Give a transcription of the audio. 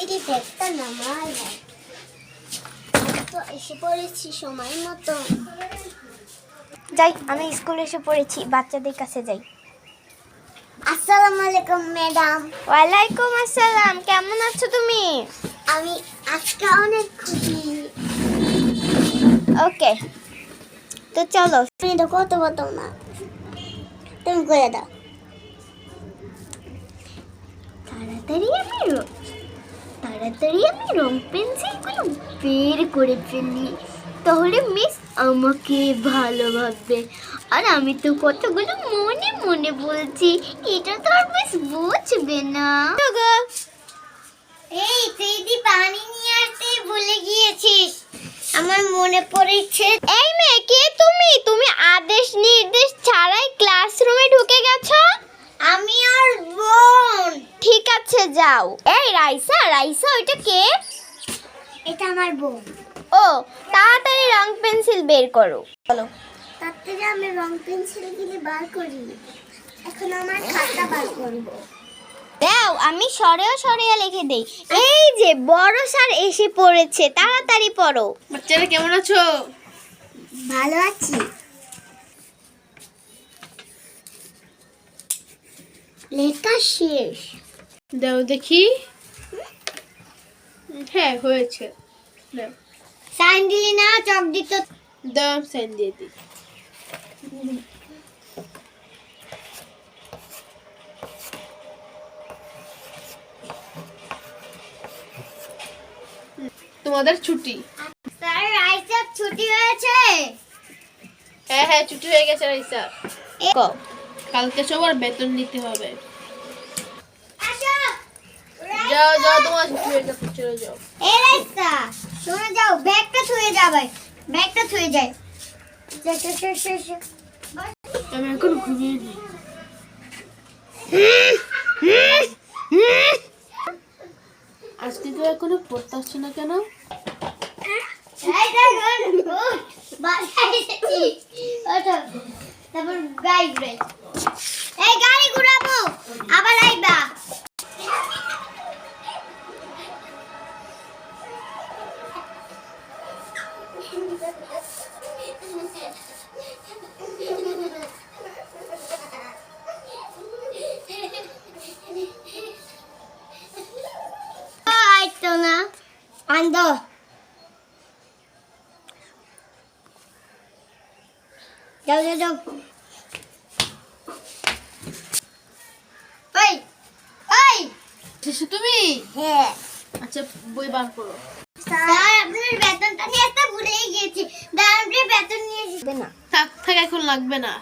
থেকে ব্যাগটা নামাই তো এসে পড়েছি সময় মতো। যাই, আমি স্কুলে এসে পড়েছি, বাচ্চাদের কাছে যাই। আসসালামু আলাইকুম ম্যাডাম। ওয়ালাইকুম আসসালাম, কেমন আছো তুমি? আমি আজকে অনেক খুশি। ওকে, তো চলো। তুমি তো কত বলতো না, তুমি করে দাও তাড়াতাড়ি। আমি রং পেন্সিলগুলো বের করে ফেলি, তাহলে মিস আমাকে ভালো ভাববে। আর আমি তো কতগুলো মনে মনে বলছি, এটা তো আর মিস বুঝবে না। এই তুই দি পানি নিয়ে আসতে ভুলে গিয়েছিস, আমার মনে পড়েছে। এই মেয়ে, কে তুমি? তুমি আদেশ নির্দেশ ছাড়াই ক্লাসরুমে ঢুকে গেছো। আমি আর বোন। ঠিক আছে, যাও। এই রাইসা, রাইসা ওইটা কে? এটা আমার বোন। ও, তাড়াতাড়ি রং পেন্সিল বের করো। চলো। তাড়াতাড়ি আমি রং পেন্সিল গুলি বার করি, এখন আমার খাতা বার করব। দাও, আমি সরেও সরিয়ে লিখে দেই। এই যে বড় স্যার এসে পড়েছে, তাড়াতাড়ি পড়ো। বাচ্চারা কেমন আছো? ভালো আছি। লেখা শেষ। দাও দেখি। হ্যাঁ, হয়েছে। দাও সাইন দিলি না, চক দিত। দাও, সাইন দিয়ে দিই। তোমাদের ছুটি? স্যার রাইসার ছুটি হয়েছে। হ্যাঁ হ্যাঁ, ছুটি হয়ে গেছে রাইসা। কও। কালকে সবার বেতন নিতে হবে। আসো। যাও যাও, তোমার ছুটি হয়ে গেছে, চলে যাও। এই রাইসা, শুনে যাও, ব্যাগটা থুয়ে যাবে, ব্যাগটা থুয়ে যায়। আমি এখন ঘুমিয়ে নিই। আজকে তো এখনো পড়তে আসছে না কেন? এই দেখো, বাসায় এসেছি। ওঠো, তারপর গাড়ি ঘুরে। এই গাড়ি ঘুরাবো, আবার আইবা। আইতো না, আন্দো। যাও যাও যাও। ওই ওই। এসেছো তুমি? হ্যাঁ আচ্ছা, বই বার করো। স্যার, আপনার বেতনটা নিয়ে আসতে ভুলেই গিয়েছি। দাঁড়ান, আপনি বেতন নিয়ে এসেছি। না। থাক থাক, এখন লাগবে না।